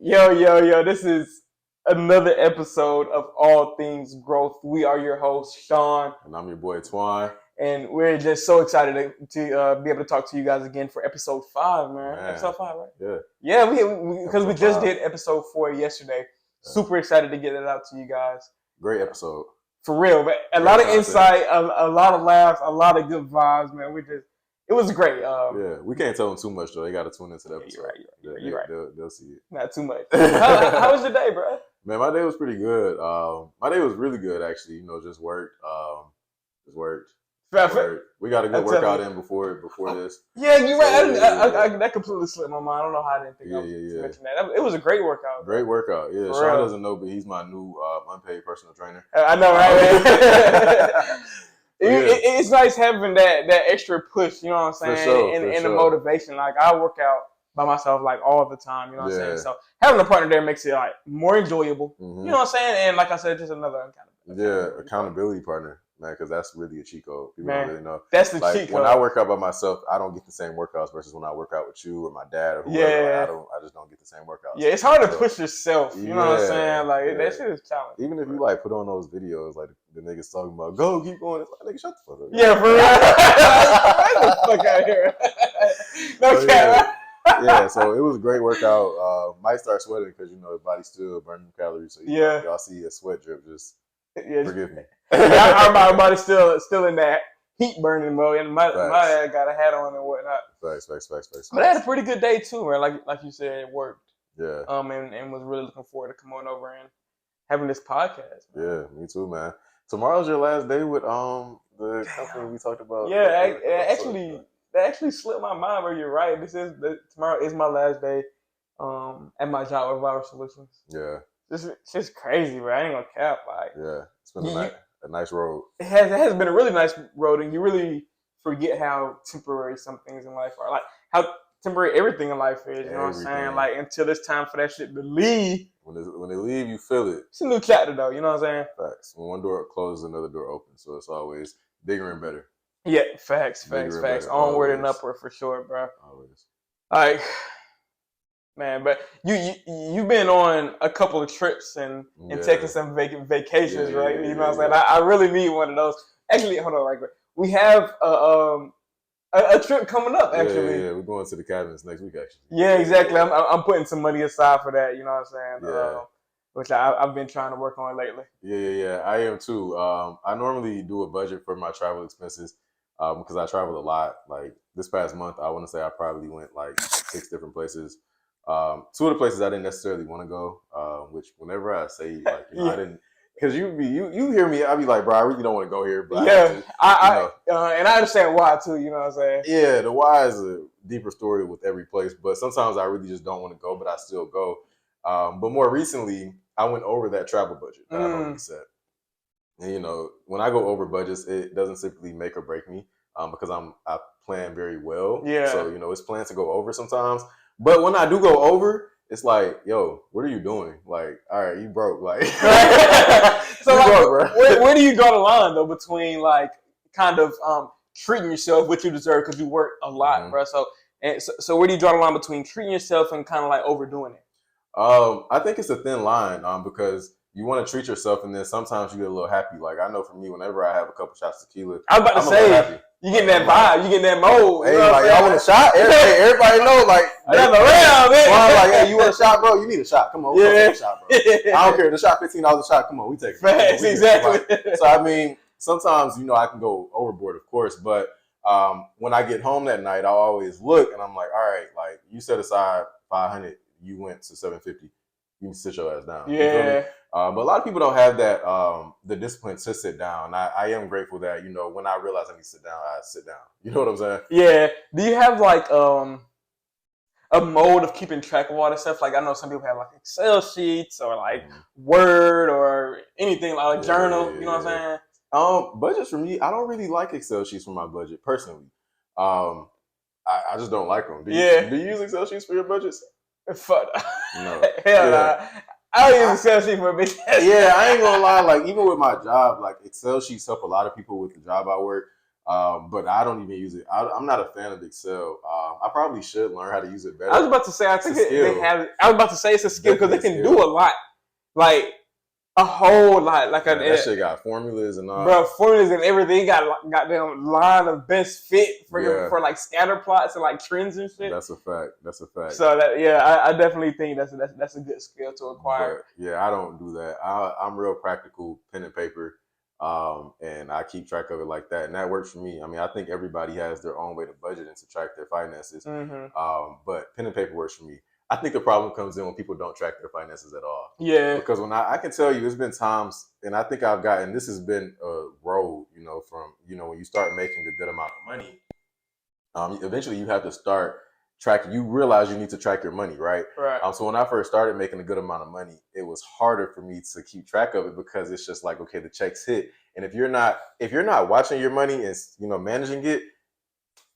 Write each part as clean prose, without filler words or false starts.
Yo, this is another episode of All Things Growth. We are your hosts, Shaun. And I'm your boy, Twan. And we're just so excited to be able to talk to you guys again for episode 5, man. Episode 5, right? Yeah. Yeah, because we just did episode 4 yesterday. Yeah. Super excited to get it out to you guys. Great episode. For real, but a lot of insight, a lot of laughs, a lot of good vibes, man. It was great. Yeah, we can't tell them too much, though. They got to tune into the episode. You're right. They'll see it. Not too much. How was your day, bro? Man, my day was pretty good. My day was really good, actually. You know, just worked. We got a good workout in before this. Yeah, you're right. That completely slipped my mind. I don't know how I didn't think to mention that. It was a great workout. Great workout. Yeah, Shaun doesn't know, but he's my new unpaid personal trainer. I know, right? It's nice having that extra push, you know what I'm saying, and the motivation. Like, I work out by myself like all the time, you know what I'm saying. So having a partner there makes it like more enjoyable, you know what I'm saying. And like I said, just another accountability partner, man, because that's really a cheat code. People don't really know. That's the cheat code. When I work out by myself, I don't get the same workouts versus when I work out with you or my dad or whoever. I just don't get the same workouts. Yeah, it's hard to push yourself. You know what I'm saying? Like that shit is challenging. Even if you like put on those videos, like the niggas talking about, go keep going. It's like, nigga, shut the fuck up. Yeah, for real. Get the fuck out of here. No cap. Yeah, so it was a great workout. Might start sweating because your body's still burning calories. So y'all see a sweat drip, just forgive me. Our body's still in that heat burning mode, and my head got a hat on and whatnot. Facts. But I had a pretty good day too, man. Like you said, it worked. Yeah. And was really looking forward to coming over and having this podcast. Man. Yeah, me too, man. Tomorrow's your last day with the company we talked about. Yeah, that actually slipped my mind, but you're right. Tomorrow is my last day at my job with Viral Solutions. Yeah. It's just crazy, bro. I ain't gonna cap. Like, yeah, it's been a nice road. It has been a really nice road, and you really forget how temporary some things in life are. Like, how temporary everything in life is. You know what I'm saying? Like, until it's time for that shit to leave. When they leave, you feel it. It's a new chapter, though. You know what I'm saying? Facts. When one door closes, another door opens. So it's always bigger and better. Yeah, facts. Onward and upward for sure, bro. Always. Like, man, but you've been on a couple of trips and taking some vacations, right? You know what I'm saying? I really need one of those. Actually, hold on, right quick. We have a trip coming up. Actually, yeah, we're going to the cabins next week. Actually, yeah, exactly. I'm putting some money aside for that. You know what I'm saying? Yeah. Which I've been trying to work on lately. Yeah. I am too. I normally do a budget for my travel expenses because I travel a lot. Like this past month, I want to say I probably went like 6 different places. 2 of the places I didn't necessarily want to go, which whenever I say like I didn't, because you hear me, I be like, bro, I really don't want to go here, but and I understand why too. You know what I'm saying? Yeah, the why is a deeper story with every place, but sometimes I really just don't want to go, but I still go. But more recently, I went over that travel budget that I normally set, and when I go over budgets, it doesn't simply make or break me because I plan very well. Yeah. So it's planned to go over sometimes. But when I do go over, it's like, yo, what are you doing? Like, all right, you broke. Like, so broke, bro. Where do you draw the line though between like kind of treating yourself what you deserve because you work a lot, bro? So where do you draw the line between treating yourself and kind of like overdoing it? I think it's a thin line because you want to treat yourself and then sometimes you get a little happy. Like I know for me, whenever I have a couple shots of tequila, I was about to say. You getting that vibe, you getting that mode. Hey, like, y'all want a shot? Everybody know, like, I'm around, man. Well, like, hey, you want a shot, bro? You need a shot. Come on, we take a shot, bro. I don't care. The shot, $15 a shot. Come on, we take it. Facts, exactly. So, I mean, sometimes, I can go overboard, of course, but when I get home that night, I'll always look, and I'm like, all right, like, you set aside $500, you went to $750. You can sit your ass down. Yeah. But a lot of people don't have that the discipline to sit down. I am grateful that when I realize I need to sit down, I sit down. You know what I'm saying? Yeah. Do you have like a mode of keeping track of all this stuff? Like I know some people have like Excel sheets or like Word or anything like a journal. You know what I'm saying? Budgets for me, I don't really like Excel sheets for my budget personally. I just don't like them. Do you use Excel sheets for your budgets? Fuck. No. Hell nah. I don't use Excel sheet for a bitch. Yeah, I ain't gonna lie. Like even with my job, like Excel sheets help a lot of people with the job I work. But I don't even use it. I'm not a fan of Excel. I probably should learn how to use it better. I was about to say, I think they have. I was about to say it's a skill because they can do a lot, like a whole lot. Like that shit got formulas and all. Bro, formulas and everything. Got goddamn line of best fit for like scatter plots and like trends and shit. That's a fact. So I definitely think that's a good skill to acquire. But yeah, I don't do that. I'm real practical, pen and paper. And I keep track of it like that, and that works for me. I mean, I think everybody has their own way to budget and to track their finances. But pen and paper works for me. I think the problem comes in when people don't track their finances at all. Yeah. Because when I can tell you, there's been times, and I think I've gotten, this has been a road, from, when you start making a good amount of money, eventually you have to start tracking. You realize you need to track your money, right? Right. So when I first started making a good amount of money, it was harder for me to keep track of it because it's just like, okay, the checks hit, and if you're not watching your money and managing it,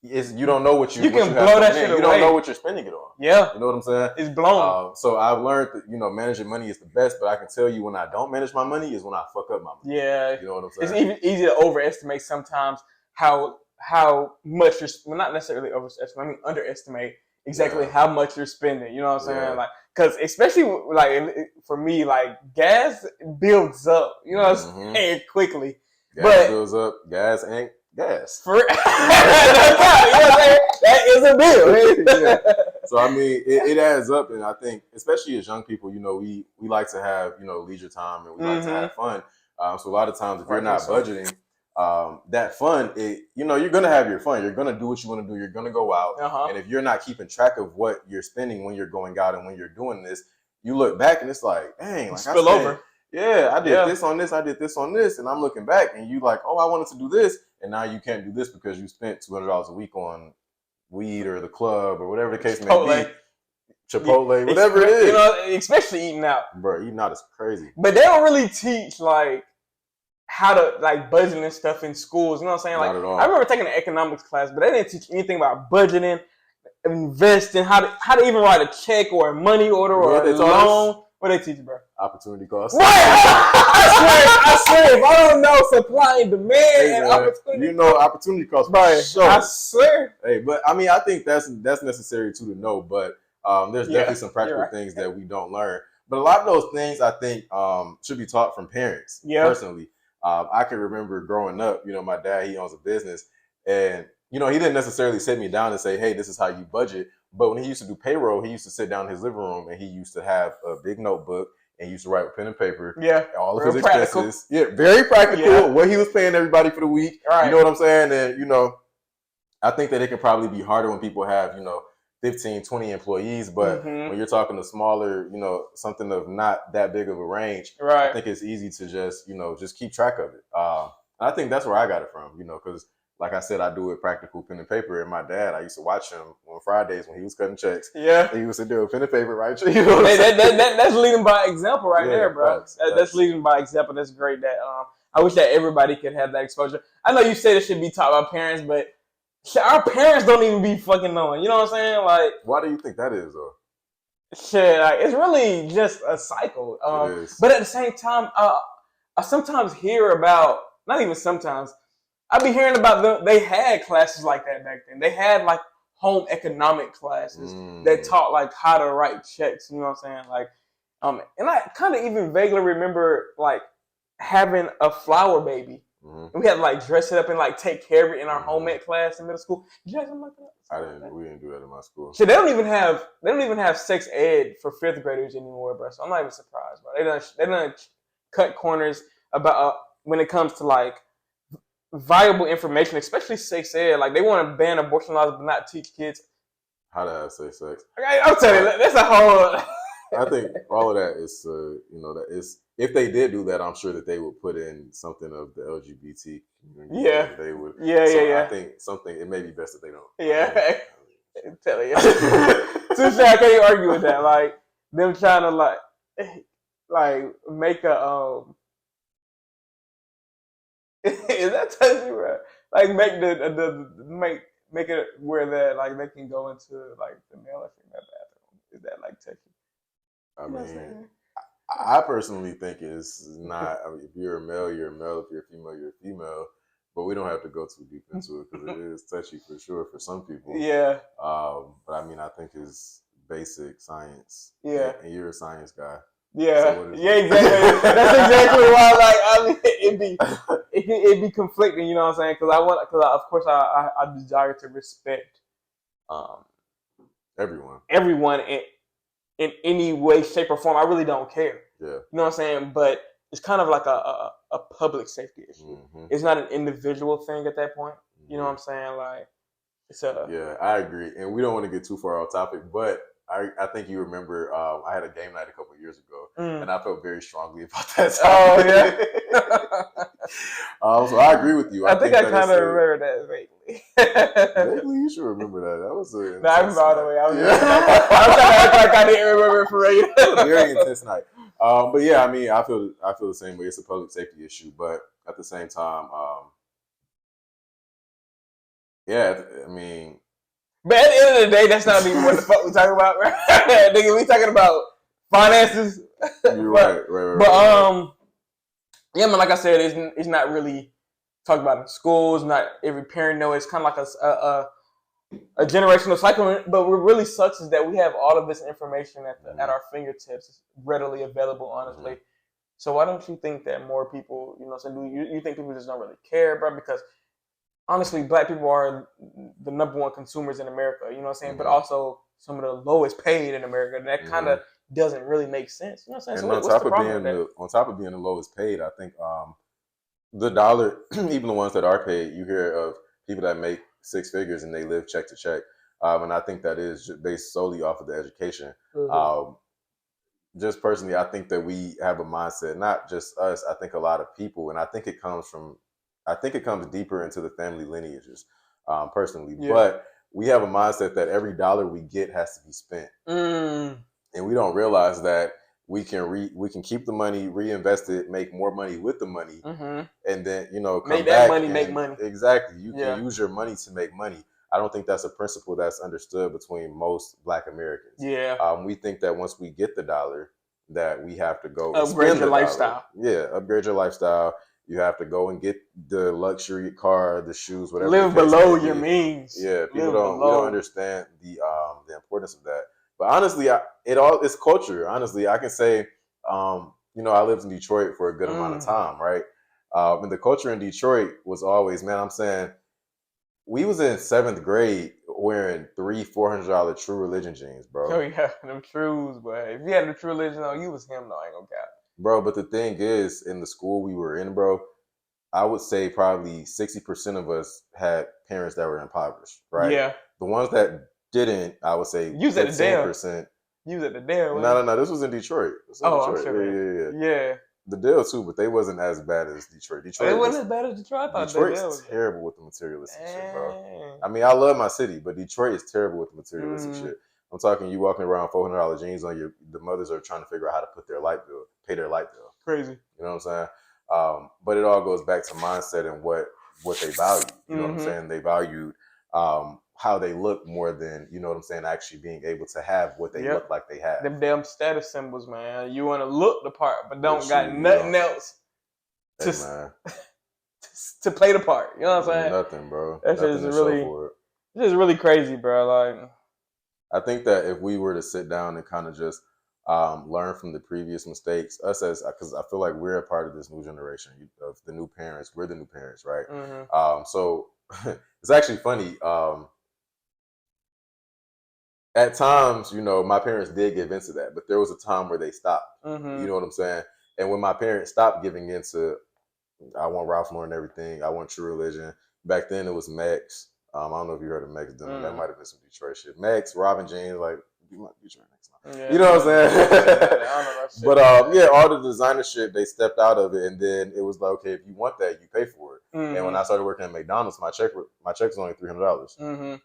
you don't know what you can blow that shit away. You don't know what you're spending it on. Yeah, you know what I'm saying? It's blown. So I've learned that managing money is the best, but I can tell you when I don't manage my money is when I fuck up my money. Yeah, you know what I'm saying? It's even easy to overestimate sometimes how much you're not necessarily overestimate. I mean underestimate exactly how much you're spending. You know what I'm saying? Like, because especially like for me, like gas builds up. You know what I'm saying? Quickly. Gas builds up. Gas ain't gas. That is a bill. So I mean, it adds up, and I think, especially as young people, we like to have leisure time and we like to have fun. So a lot of times, if you're not budgeting that fun, you're gonna have your fun. You're gonna do what you want to do. You're gonna go out, and if you're not keeping track of what you're spending when you're going out and when you're doing this, you look back and it's like, dang, like spill over. Yeah, I did this on this, I did this on this, and I'm looking back, and you like, oh, I wanted to do this, and now you can't do this because you spent $200 a week on weed or the club or whatever the case may be. Chipotle, whatever it is. Especially eating out. Bro, eating out is crazy. But they don't really teach like how to like budgeting and stuff in schools. You know what I'm saying? Like, not at all. I remember taking an economics class, but they didn't teach anything about budgeting, investing, how to even write a check or a money order or a loan. What they teach you, bro? Opportunity cost. Right. I swear, if I don't know supply and demand and opportunity, opportunity cost. Right. Sure. I swear. Hey, but I mean, I think that's necessary too to know. But there's definitely some practical things that we don't learn. But a lot of those things I think should be taught from parents. Yeah. Personally, I can remember growing up. My dad, he owns a business, and he didn't necessarily sit me down and say, "Hey, this is how you budget." But when he used to do payroll, he used to sit down in his living room and he used to have a big notebook and he used to write with pen and paper. Yeah. All of his expenses. Yeah, very practical. Yeah. What he was paying everybody for the week. Right. You know what I'm saying? And, I think that it can probably be harder when people have, 15, 20 employees. But when you're talking to smaller, something of not that big of a range, right. I think it's easy to just keep track of it. I think that's where I got it from, because like I said, I do it practical pen and paper. And my dad, I used to watch him on Fridays when he was cutting checks. Yeah, he used to do a pen and paper, right? That's leading by example right there, bro. That's leading by example. That's great. That I wish that everybody could have that exposure. I know you said it should be taught by parents, but our parents don't even be fucking knowing. You know what I'm saying? Like, why do you think that is, though? Shit, like, it's really just a cycle. It is. But at the same time, I sometimes hear about, not even sometimes, I be hearing about they had classes like that back then. They had like home economic classes that taught like how to write checks. You know what I'm saying? Like, and I kind of even vaguely remember like having a flower baby. And we had to like dress it up and like take care of it in our home ec class in middle school. Did you have something like that? We didn't do that in my school. So they don't even have sex ed for fifth graders anymore, bro. So I'm not even surprised, bro. They done cut corners about when it comes to like viable information, especially sex ed. Like, they want to ban abortion laws but not teach kids how to have safe sex. I'm telling you, that's a whole. I think all of that is, that is. If they did do that, I'm sure that they would put in something of the LGBT community. Yeah, they would. Yeah. I think it may be best that they don't. Yeah, I'm telling you. Touche, I can't argue with that. Like, them trying to like make a is that touchy, bro? Like, make make it where that like they can go into like the male or female bathroom. Is that like touchy? I mean, I personally think it's not. I mean, if you're a male, you're a male. If you're a female, you're a female. But we don't have to go too deep into it because it is touchy for sure for some people. Yeah. But I mean, I think it's basic science. Yeah. And you're a science guy. Yeah. So exactly. That's exactly why. Like, I mean, it'd be conflicting. You know what I'm saying? Because of course I desire to respect everyone in any way, shape, or form. I really don't care. Yeah. You know what I'm saying? But it's kind of like a public safety issue. Mm-hmm. It's not an individual thing at that point. You know what I'm saying? Like, it's a... Yeah, I agree. And we don't want to get too far off topic, but I think you remember I had a game night a couple of years ago, and I felt very strongly about that topic. Oh, yeah? So I agree with you. I think I kind of remember that vaguely. Vaguely? You should remember that. That was a... No, I remember all the way. I'm trying to act like I didn't remember it for real. Very intense night. But yeah, I mean, I feel the same way. It's a public safety issue, but at the same time, yeah, I mean. But at the end of the day, that's not even what the fuck we talking about, right? Nigga, we talking about finances. You're right. But yeah, man, like I said, it's not really talked about in schools. Not every parent knows. It's kind of like a generational cycle. But what really sucks is that we have all of this information at our fingertips. It's readily available, honestly. Mm-hmm. So why don't you think that more people, you know, so you think people just don't really care, bro? Because honestly, Black people are the number one consumers in America, you know what I'm saying? Mm-hmm. But also some of the lowest paid in America. And that kind of doesn't really make sense. You know what I'm saying? And so on top of being the lowest paid, I think the dollar, even the ones that are paid, you hear of people that make six figures and they live check to check. And I think that is based solely off of the education. Mm-hmm. Just personally, I think that we have a mindset, not just us, I think a lot of people, and I think it comes deeper into the family lineages, personally. Yeah. But we have a mindset that every dollar we get has to be spent. And we don't realize that we can keep the money, reinvest it, make more money with the money, and then, you know, come back and make money. Exactly. You can use your money to make money. I don't think that's a principle that's understood between most Black Americans. Yeah. We think that once we get the dollar, that we have to go upgrade your lifestyle. Yeah, upgrade your lifestyle. You have to go and get the luxury car, the shoes, whatever. Live below your means. Yeah, we don't understand the importance of that. But honestly, it's culture. Honestly, I can say, you know, I lived in Detroit for a good amount of time, right? And the culture in Detroit was always, man, I'm saying, we was in 7th grade wearing $300-$400 True Religion jeans, bro. Oh yeah, them Trues, boy. If you had the True Religion on, you was him, though. I ain't gonna cap. Bro, but the thing is, in the school we were in, bro, I would say probably 60% of us had parents that were impoverished, right? Yeah. The ones that didn't, I would say 15%. You was at the Dale. No. This was in Detroit. I'm sure. Yeah. The Dale too, but they wasn't as bad as Detroit. It wasn't as bad as Detroit. I thought Detroit's terrible with the materialistic shit, bro. I mean, I love my city, but Detroit is terrible with the materialistic shit. I'm talking you walking around $400 jeans on the mothers are trying to figure out how to pay their light bill. Crazy. You know what I'm saying? But it all goes back to mindset and what they value. You know what I'm saying? They valued how they look more than, you know what I'm saying, actually being able to have what they look like they have. Them damn status symbols, man. You want to look the part, but don't got nothing else to play the part. You know what I'm saying? Nothing, bro. That's just really crazy, bro. Like, I think that if we were to sit down and kind of just learn from the previous mistakes, because I feel like we're a part of this new generation of the new parents. We're the new parents, right? So it's actually funny. At times, you know, my parents did give into that, but there was a time where they stopped. You know what I'm saying? And when my parents stopped giving into, I want Ralph Lauren everything, I want True Religion. Back then it was Mex. I don't know if you heard of Mex. That might have been some Detroit shit. Mex, Robin Jeans, like, you want Detroit next time. Yeah, you know what I'm saying? I don't know shit. But all the designer shit, they stepped out of it, and then it was like, okay, if you want that, you pay for it. And when I started working at McDonald's, my check was only $300.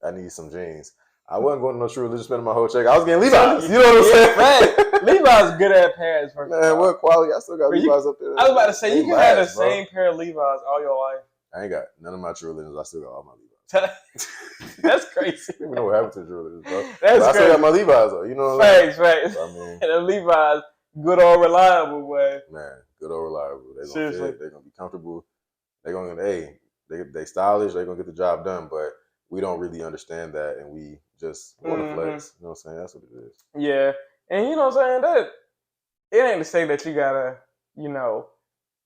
I need some jeans. I wasn't going to no True Religion spending my whole check. I was getting Levi's. You know what I'm saying? Right. Levi's good at pants. Man, what quality? I still got Levi's up there. I was about to say, you can have the same pair of Levi's all your life. I ain't got none of my True Religions. I still got all my Levi's. That's crazy. You know what happened to the True Religions, bro. That's I still got my Levi's, though. You know what I'm saying? Facts. I mean, and the Levi's, good old reliable, boy. Man, good old reliable. They're going to fit. They're going to be comfortable. They're going to, they stylish, they're going to get the job done, but we don't really understand that, and we just want to flex. You know what I'm saying? That's what it is. Yeah. And you know what I'm saying? That it ain't to say that you gotta,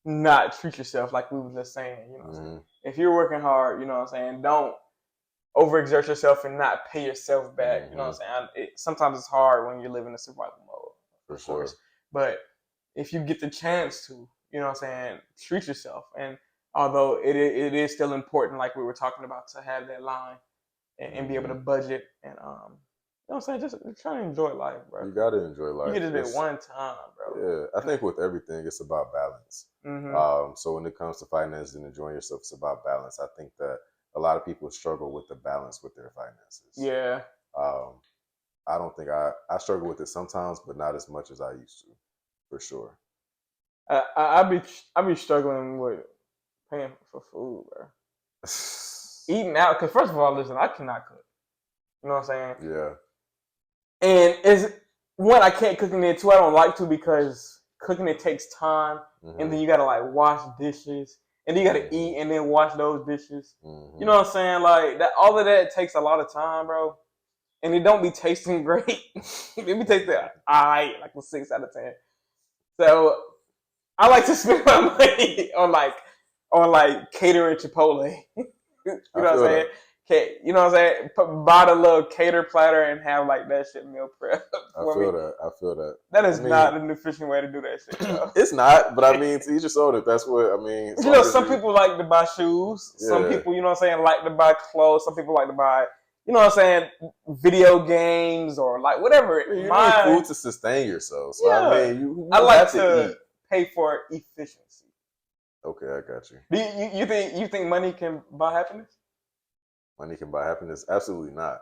not treat yourself like we were just saying, you know what I'm saying? If you're working hard, you know what I'm saying, don't overexert yourself and not pay yourself back. You know what I'm saying? Sometimes it's hard when you're living in survival mode. For sure. Course. But if you get the chance to, you know what I'm saying, treat yourself. And although it is still important, like we were talking about, to have that line and be able to budget and you know what I'm saying? Just try to enjoy life, bro. You gotta enjoy life. You get it one time, bro. Yeah, I think with everything, it's about balance. So when it comes to finances and enjoying yourself, it's about balance. I think that a lot of people struggle with the balance with their finances. Yeah. I don't think I struggle with it sometimes, but not as much as I used to, for sure. I be struggling with paying for food, bro. Eating out, because first of all, listen, I cannot cook. You know what I'm saying? Yeah. And I can't cook in it. Two, I don't like to, because cooking it takes time, and then you gotta like wash dishes, and then you gotta eat and then wash those dishes. You know what I'm saying? Like that, all of that takes a lot of time, bro. And it don't be tasting great. It be tasting alright, like a 6 out of 10. So I like to spend my money on catering Chipotle. You know what I'm saying? You know what I'm saying? Buy the little cater platter and have like that shit meal prep. I feel that. That is not an efficient way to do that shit, though. It's not, but I mean, to each his own. If that's what I mean. You know, some people like to buy shoes. Yeah. Some people, you know what I'm saying, like to buy clothes. Some people like to buy, you know what I'm saying, video games or like whatever. You need food to sustain yourself. So yeah. I mean, I like to pay for efficiency. Okay, I got you. You think money can buy happiness? Money can buy happiness? Absolutely not.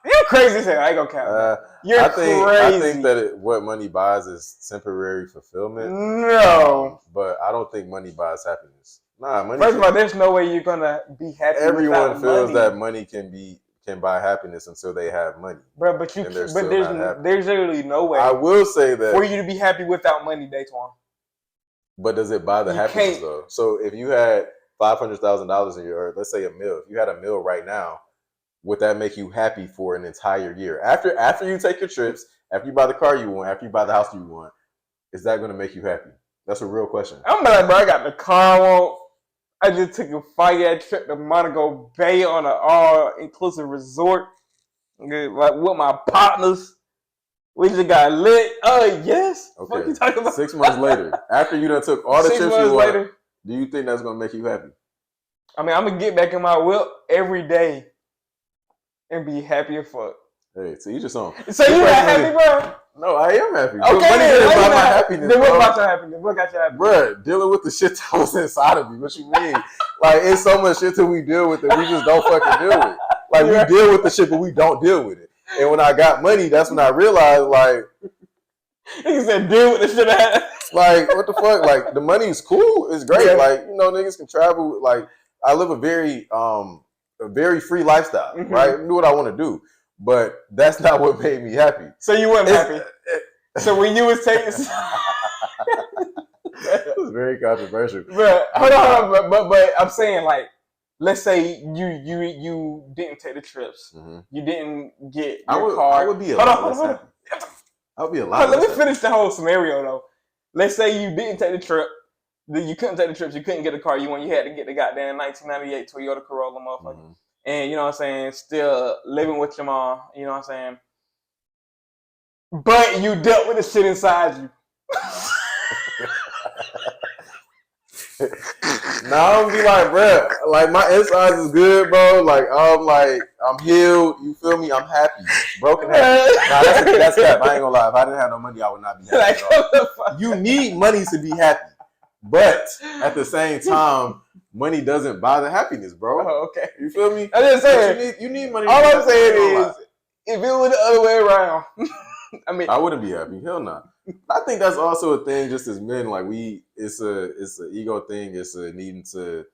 You're crazy as hell. I ain't gonna count. You're crazy. I think that what money buys is temporary fulfillment. No. But I don't think money buys happiness. Nah, money. First of all, there's no way you're gonna be happy. Everyone feels that money can buy happiness until they have money. Bro, but there's literally no way. I will say that for you to be happy without money, Twan. But does it buy the happiness though? So if you had $500,000 in your, let's say a meal. If you had a meal right now, would that make you happy for an entire year? After you take your trips, after you buy the car you want, after you buy the house you want, is that going to make you happy? That's a real question. I'm like, bro, I got the car I want. I just took a fire trip to Monaco Bay on an all-inclusive resort, like with my partners. We just got lit. Oh yes. Okay. What you talking about? 6 months later, after you done took all the trips you want. Do you think that's going to make you happy? I mean, I'm going to get back in my whip every day and be happy as fuck. Hey, to each his own. So you're not happy, bro? No, I am happy. Okay, then what about my happiness? Then what about your happiness? What got you happy? Bro, dealing with the shit that was inside of me. What you mean? Like, it's so much shit that we deal with that we just don't fucking deal with. Like, we deal with the shit, but we don't deal with it. And when I got money, that's when I realized, like... Niggas said deal with the shit I had. Like, what the fuck? Like, the money is cool. It's great. Yeah. Like, you know, niggas can travel. Like, I live a very free lifestyle, right? I do what I want to do. But that's not what made me happy. So you weren't happy? So when you was taking... It was very controversial. But, hold on. But I'm saying, like, let's say you didn't take the trips. Mm-hmm. You didn't get your car. I would be a lot less happy. I would be a lot less happy. Let me finish the whole scenario, though. Let's say you didn't take the trip. You couldn't take the trips. You couldn't get the car you want. You had to get the goddamn 1998 Toyota Corolla, motherfucker. Mm-hmm. And, you know what I'm saying, still living with your mom. You know what I'm saying? But you dealt with the shit inside you. Now I'm gonna be like, bro, like my insides is good, bro. Like I'm healed. You feel me? I'm happy. Broken happy. Nah, that's cap. I ain't gonna lie. If I didn't have no money, I would not be happy. You need money to be happy, but at the same time, money doesn't buy the happiness, bro. Oh, okay. You feel me? I'm just saying you need money. All I'm saying is, if it was the other way around, I wouldn't be happy. Hell no. I think that's also a thing. Just as men, like it's an ego thing. It's a needing to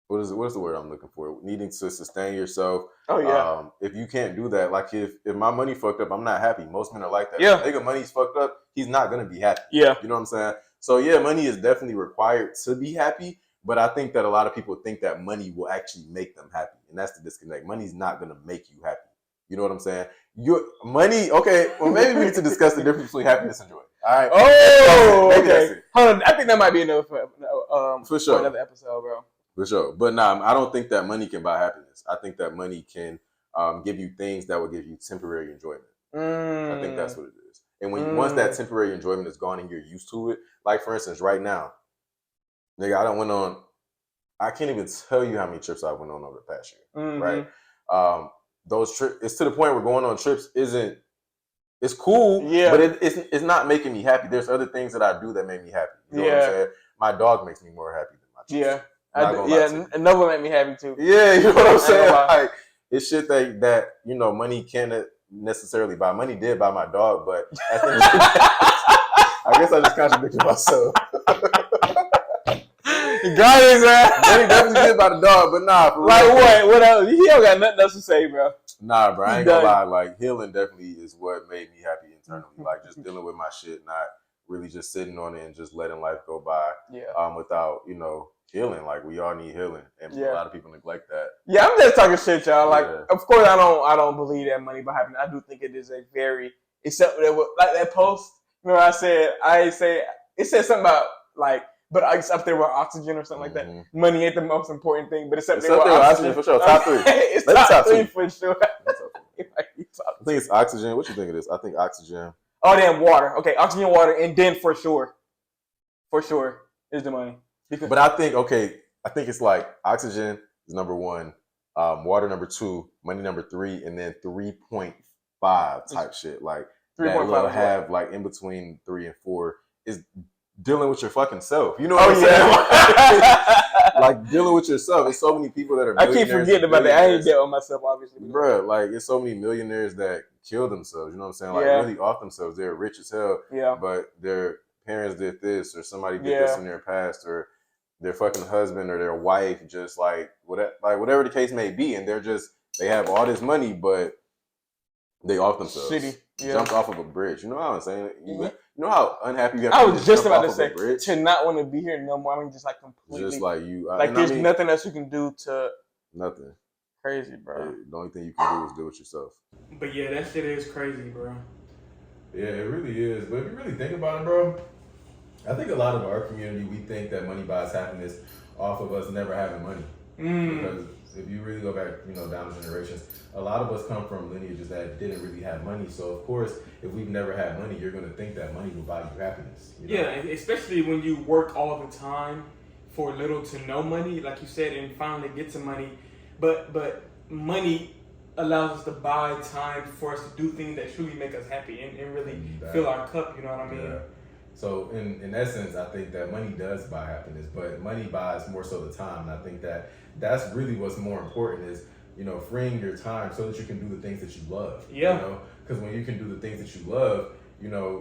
what is the word I'm looking for? Needing to sustain yourself. Oh yeah. If you can't do that, like if my money fucked up, I'm not happy. Most men are like that. Yeah. If nigga money's fucked up, he's not gonna be happy. Yeah. You know what I'm saying? So yeah, money is definitely required to be happy. But I think that a lot of people think that money will actually make them happy. And that's the disconnect. Money's not going to make you happy. You know what I'm saying? Your money, okay, well, maybe we need to discuss the difference between happiness and joy. All right. Oh, maybe okay. That's it. Hold on. I think that might be enough for sure. Another episode, bro. For sure. But nah, I don't think that money can buy happiness. I think that money can give you things that will give you temporary enjoyment. I think that's what it is. And when once that temporary enjoyment is gone and you're used to it, like for instance, right now, nigga, I can't even tell you how many trips I went on over the past year, right? Those trips, it's to the point where going on trips it's cool, but it's not making me happy. There's other things that I do that make me happy. You know what I'm saying? My dog makes me more happy than my trips. And Nova make me happy too. Yeah, you know what I'm saying? Like, it's shit that money can't necessarily buy. Money did buy my dog, but I guess I just contradicted myself. You got his ass. Money definitely did buy the dog, but nah. Like what? What else? He don't got nothing else to say, bro. Nah, bro. I ain't gonna lie. Like, healing definitely is what made me happy internally. Like, just dealing with my shit, not really just sitting on it and just letting life go by. Without healing. Like, we all need healing, and a lot of people neglect that. Yeah, I'm just talking shit, y'all. Like, of course, I don't believe that money buy happiness. I do think it is except like that post. Remember, I said it said something about like. But it's up there with oxygen or something like that. Money ain't the most important thing, but it's up there with oxygen for sure. Top 3. It's top 3 for sure. I think it's oxygen. What you think it is? I think oxygen. Oh, damn, water. Okay, oxygen, water, and then for sure is the money. But I think it's like oxygen is number 1, water number 2, money number 3, and then 3.5 type shit. Like 3.5 have like in between 3 and 4 is dealing with your fucking self. You know what I'm saying? Like dealing with yourself. There's so many people that are I keep forgetting about that. I ain't dealt with myself, obviously. Bro, like it's so many millionaires that kill themselves. You know what I'm saying? Like really off themselves. They're rich as hell. Yeah. But their parents did this or somebody did this in their past or their fucking husband or their wife just like whatever the case may be. And they have all this money, but they off themselves. Shitty. Jumped off of a bridge. You know what I'm saying? You know how unhappy you have to be? I was just about to say to not want to be here no more. I mean, just like completely. Just like you. Like there's nothing else you can do to. Nothing. Crazy, bro. The only thing you can do is do it yourself. But yeah, that shit is crazy, bro. Yeah, it really is. But if you really think about it, bro, I think a lot of our community, we think that money buys happiness off of us never having money. Because if you really go back, down the generations, a lot of us come from lineages that didn't really have money. So of course, if we've never had money, you're going to think that money will buy you happiness. Yeah, especially when you work all the time for little to no money, like you said, and finally get some money. But money allows us to buy time for us to do things that truly make us happy and really fill our cup. You know what I mean? Yeah. So in essence, I think that money does buy happiness, but money buys more so the time. And I think that that's really what's more important is, freeing your time so that you can do the things that you love. Yeah. Because when you can do the things that you love,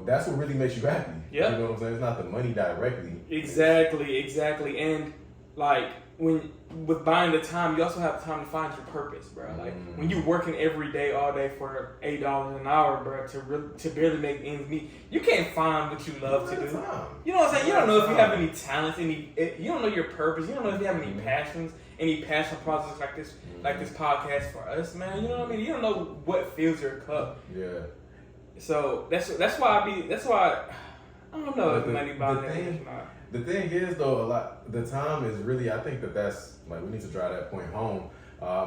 that's what really makes you happy. Yeah. You know what I'm saying? It's not the money directly. Exactly. And like with buying the time, you also have time to find your purpose, bro. Like when you're working every day, all day for $8 an hour, bro, to barely make ends meet, you can't find what you love to do. You know what I'm saying? You don't know if you have any talents, you don't know your purpose. You don't know if you have any passions, any passion projects like this podcast for us, man. You know what I mean? You don't know what fills your cup. Yeah. So that's why I don't know if money buys happiness or not. The thing is, though, the time is really, I think that's, like, we need to drive that point home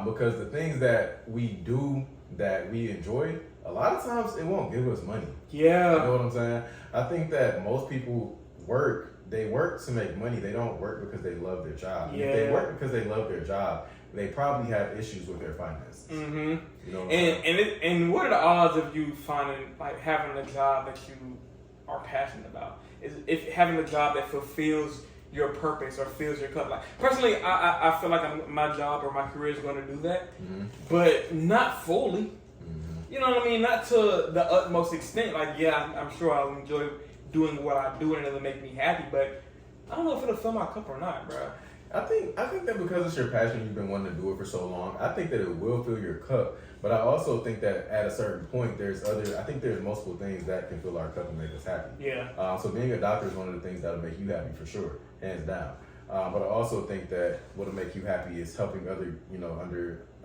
because the things that we do that we enjoy, a lot of times it won't give us money. Yeah. You know what I'm saying? I think that most people they work to make money. They don't work because they love their job. Yeah. If they work because they love their job, they probably have issues with their finances. Mm-hmm. You know and what are the odds of you finding, like, having a job that you are passionate about? Is if having a job that fulfills your purpose or fills your cup. Like personally, I feel like my job or my career is going to do that, but not fully. You know what I mean? Not to the utmost extent. Like, yeah, I'm sure I'll enjoy doing what I do and it'll make me happy, but I don't know if it'll fill my cup or not, bro. I think that because it's your passion, you've been wanting to do it for so long. I think that it will fill your cup, but I also think that at a certain point, there's multiple things that can fill our cup and make us happy. Yeah. So being a doctor is one of the things that'll make you happy for sure, hands down. But I also think that what'll make you happy is helping other,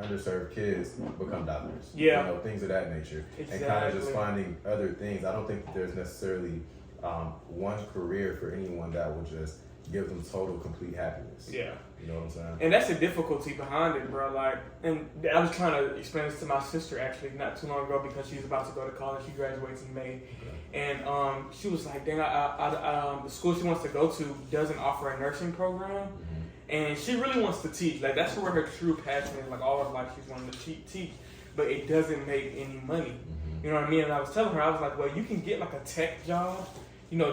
underserved kids become doctors. Yeah. Things of that nature. Exactly. And kind of just finding other things. I don't think that there's necessarily one career for anyone that will just give them total, complete happiness. Yeah. You know what I'm saying? And that's the difficulty behind it, bro. Like, and I was trying to explain this to my sister actually not too long ago because she's about to go to college. She graduates in May. Okay. And she was like, dang, the school she wants to go to doesn't offer a nursing program. Mm-hmm. And she really wants to teach. Like, that's where her true passion is. Like, all her life she's wanted to teach. But it doesn't make any money. Mm-hmm. You know what I mean? And I was telling her, I was like, well, you can get like a tech job.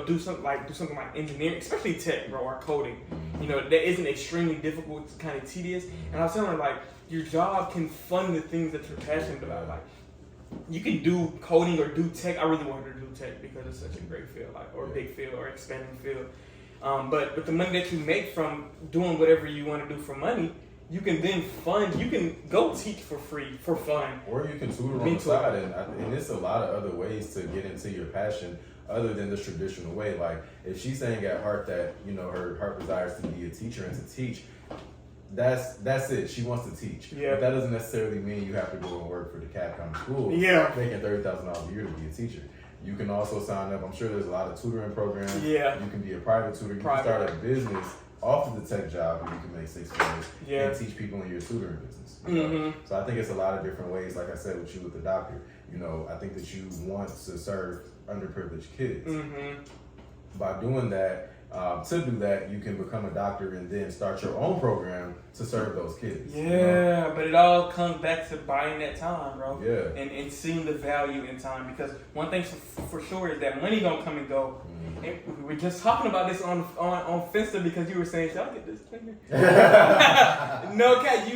Do something like engineering, especially tech, bro, or coding. That isn't extremely difficult. It's kind of tedious. And I was telling her, like, your job can fund the things that you're passionate about. Like, you can do coding or do tech. I really want her to do tech because it's such a great field, like, or big field, or expanding field. But the money that you make from doing whatever you want to do for money, you can then fund. You can go teach for free, for fun. Or you can tutor on the side. And it's a lot of other ways to get into your passion other than this traditional way. Like, if she's saying at heart that, her heart desires to be a teacher and to teach, that's it. She wants to teach. Yeah. But that doesn't necessarily mean you have to go and work for the CAP County School making $30,000 a year to be a teacher. You can also sign up. I'm sure there's a lot of tutoring programs. Yeah. You can be a private tutor. You can start a business off of the tech job where you can make 6 figures and teach people in your tutoring business. Mm-hmm. So I think it's a lot of different ways. Like I said, with you with the doctor, I think that you want to serve underprivileged kids. Mm-hmm. By doing that, you can become a doctor and then start your own program to serve those kids. Yeah, but it all comes back to buying that time, bro. Yeah. And seeing the value in time. Because one thing for sure is that money gonna come and go. Mm-hmm. And we were just talking about this on Finsta because you were saying, should I get this cleaner? No, Kat,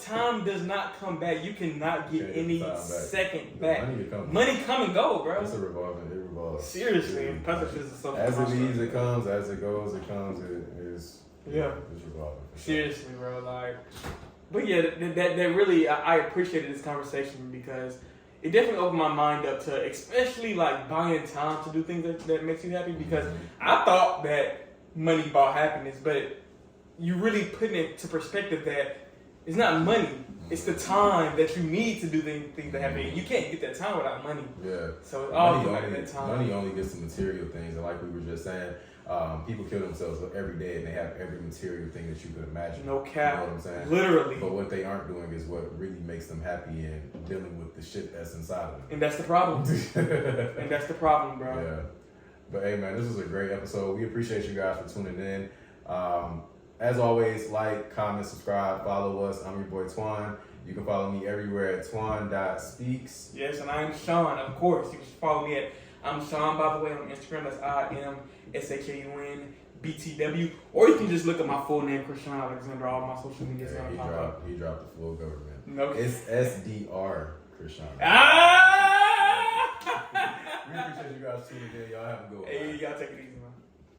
time does not come back. You cannot get any second back. Money come and go, bro. It's a revolving. It revolves. Seriously. As it leaves, it comes. As it goes, it comes. It's revolving. Seriously, bro. Like, but yeah, that really, I appreciated this conversation because it definitely opened my mind up to, especially like buying time to do things that makes you happy. Because I thought that money bought happiness, but you really putting it to perspective that it's not money. It's the time that you need to do things that happen. You can't get that time without money. Yeah. So it's all about that time. Money only gets the material things, and like we were just saying, people kill themselves every day, and they have every material thing that you could imagine. No cap. You know what I'm saying? Literally. But what they aren't doing is what really makes them happy and dealing with the shit that's inside of them. And that's the problem. And that's the problem, bro. Yeah. But hey, man, this was a great episode. We appreciate you guys for tuning in. As always, like, comment, subscribe, follow us. I'm your boy Twan. You can follow me everywhere at twan.speaks. Yes, and I'm Shaun, of course. You can follow me at I'm Shaun, by the way, on Instagram. That's IMSAKUN BTW. Or you can just look at my full name, Krishan Alexander. All my social media is he dropped the full government. Okay. It's SDR Krishan. Ah! We appreciate you guys tuning in. Y'all have a good one. Hey, y'all take it easy, man.